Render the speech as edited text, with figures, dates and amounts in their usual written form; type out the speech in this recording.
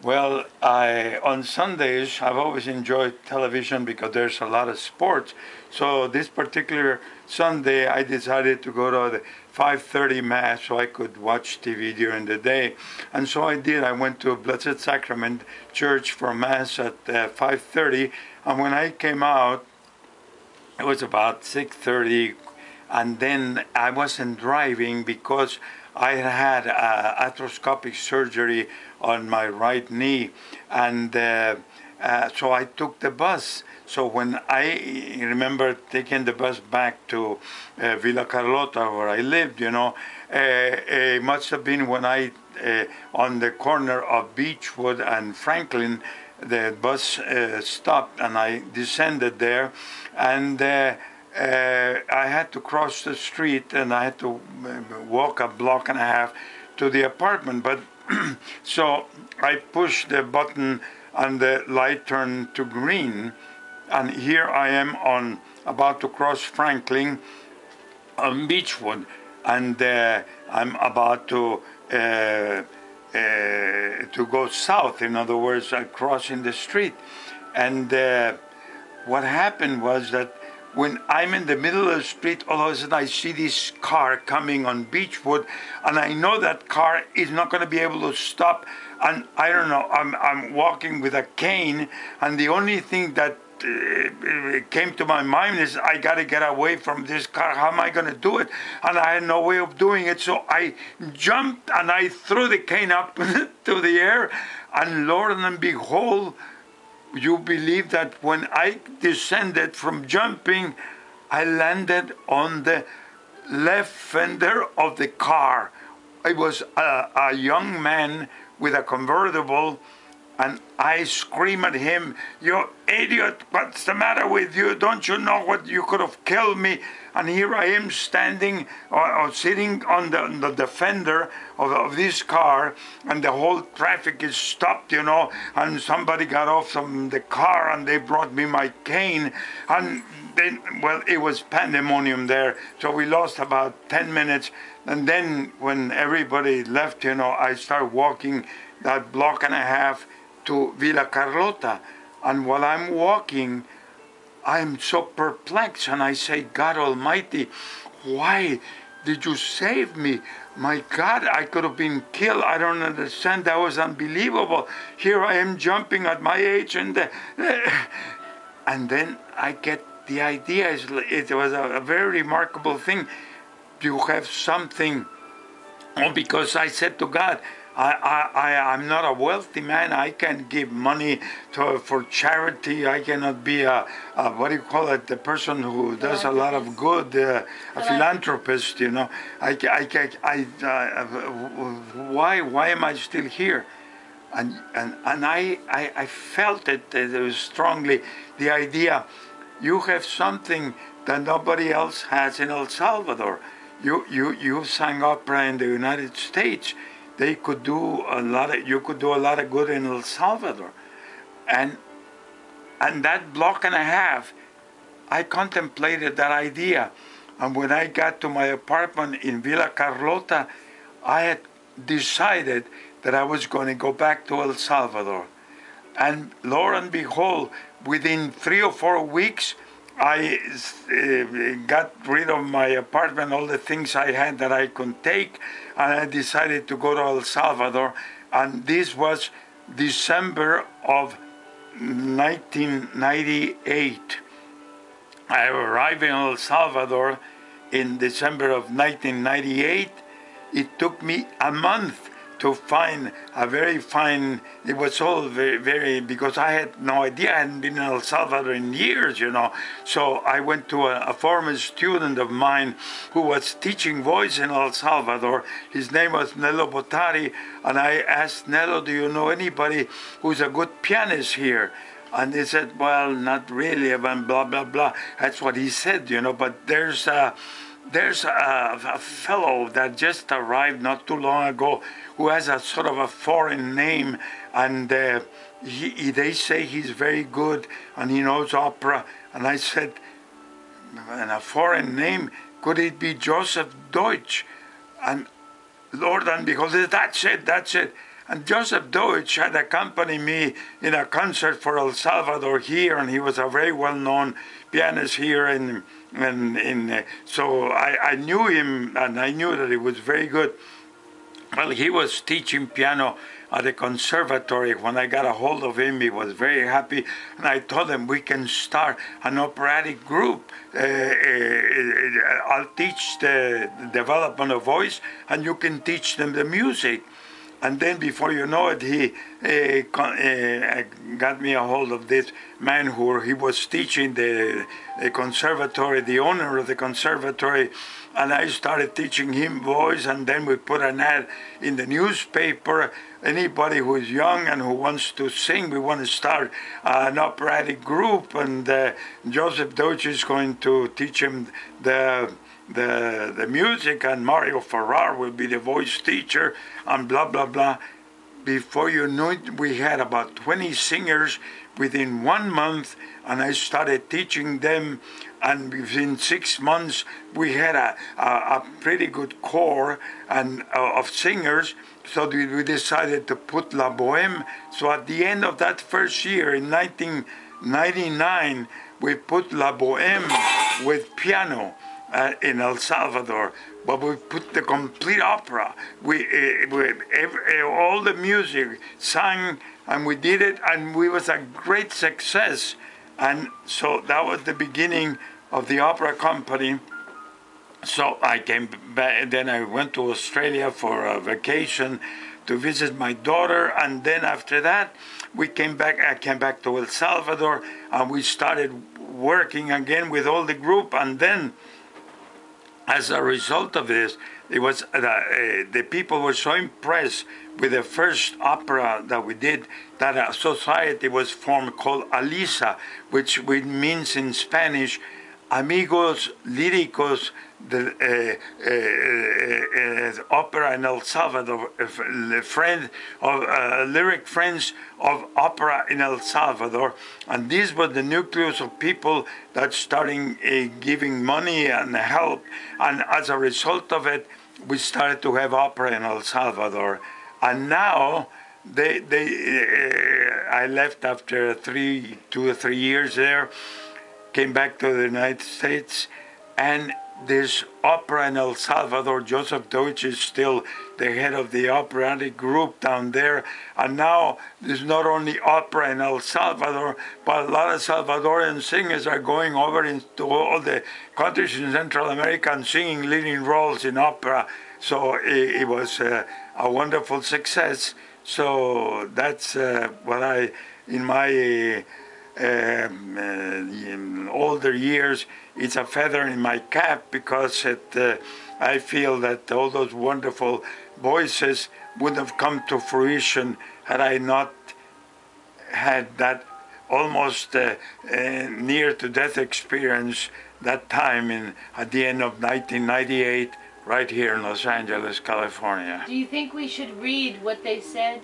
Well, on Sundays I've always enjoyed television because there's a lot of sports. So this particular Sunday I decided to go to the 5:30 mass so I could watch TV during the day, and so I did. I went to Blessed Sacrament Church for mass at 5:30, and when I came out it was about 6:30, and then I wasn't driving because I had arthroscopic surgery on my right knee, and so I took the bus. So when I remember taking the bus back to Villa Carlota, where I lived, it must have been when I on the corner of Beechwood and Franklin, the bus stopped, and I descended there, and I had to cross the street, and I had to walk a block and a half to the apartment. But so I pushed the button, and the light turned to green, and here I am on about to cross Franklin on Beechwood, and I'm about to go south. In other words, crossing the street, and what happened was that when I'm in the middle of the street, all of a sudden I see this car coming on Beechwood, and I know that car is not going to be able to stop. And I don't know, I'm walking with a cane, and the only thing that came to my mind is I got to get away from this car. How am I going to do it? And I had no way of doing it, so I jumped and I threw the cane up to the air, and Lord and behold, you believe that when I descended from jumping, I landed on the left fender of the car. I was a young man with a convertible, and I scream at him, "You idiot, what's the matter with you? Don't you know what you could have killed me?" And here I am standing or sitting on the fender of this car, and the whole traffic is stopped, and somebody got off from the car, and they brought me my cane, and then, well, it was pandemonium there. So we lost about 10 minutes, and then when everybody left, I started walking that block and a half to Villa Carlota. And while I'm walking, I'm so perplexed, and I say, "God Almighty, why did you save me? My God, I could have been killed. I don't understand. That was unbelievable. Here I am jumping at my age, and and then I get the idea. It was a very remarkable thing. You have something." Oh, because I said to God, I'm not a wealthy man. I can't give money for charity. I cannot be what do you call it? The person who does a lot of good, a philanthropist. Why am I still here? And I felt it was strongly, the idea, you have something that nobody else has in El Salvador. You sang opera in the United States. They could do a lot of, you could do a lot of good in El Salvador. And that block and a half, I contemplated that idea. And when I got to my apartment in Villa Carlota, I had decided that I was going to go back to El Salvador. And lo and behold, within 3 or 4 weeks, I got rid of my apartment, all the things I had that I could take, and I decided to go to El Salvador. And this was December of 1998. I arrived in El Salvador in December of 1998. It took me a month to find a very fine, it was all very, because I had no idea, I hadn't been in El Salvador in years, So I went to a former student of mine who was teaching voice in El Salvador. His name was Nello Botari, and I asked Nello, "Do you know anybody who's a good pianist here?" And he said, "Well, not really, and blah, blah, blah." That's what he said, but there's a fellow that just arrived not too long ago who has a sort of a foreign name, and they say he's very good and he knows opera. And I said, "And a foreign name, could it be Joseph Deutsch?" And Lord and behold, that's it. And Joseph Deutsch had accompanied me in a concert for El Salvador here, and he was a very well-known pianist here. So I knew him, and I knew that he was very good. Well, he was teaching piano at the conservatory. When I got a hold of him, he was very happy, and I told him we can start an operatic group. I'll teach the development of voice, and you can teach them the music. And then before you know it, he got me a hold of this man he was teaching the conservatory, the owner of the conservatory, and I started teaching him voice, and then we put an ad in the newspaper. Anybody who is young and who wants to sing, we want to start an operatic group, and Joseph Deutsch is going to teach him the music, and Mario Farrar will be the voice teacher, and blah, blah, blah. Before you knew it, we had about 20 singers within 1 month, and I started teaching them, and within 6 months, we had a pretty good core of singers, so we decided to put La Bohème. So at the end of that first year, in 1999, we put La Bohème with piano in El Salvador, but we put the complete opera. All the music sang, and we did it, and it was a great success. And so that was the beginning of the opera company. So I came back, then I went to Australia for a vacation to visit my daughter, and then after that, I came back to El Salvador, and we started working again with all the group, and then as a result of this, it was the people were so impressed with the first opera that we did that a society was formed called ALISA, which means in Spanish, Amigos Líricos de Opera in El Salvador, lyric friends of opera in El Salvador. And this was the nucleus of people that started giving money and help. And as a result of it, we started to have opera in El Salvador. And now, I left after 2 or 3 years there, came back to the United States, and this opera in El Salvador, Joseph Deutsch is still the head of the operatic group down there, and now there's not only opera in El Salvador, but a lot of Salvadorian singers are going over into all the countries in Central America and singing leading roles in opera. So it was a wonderful success. So that's what in my older years, it's a feather in my cap, because I feel that all those wonderful voices would have come to fruition had I not had that almost near to death experience that time at the end of 1998, right here in Los Angeles, California. Do you think we should read what they said?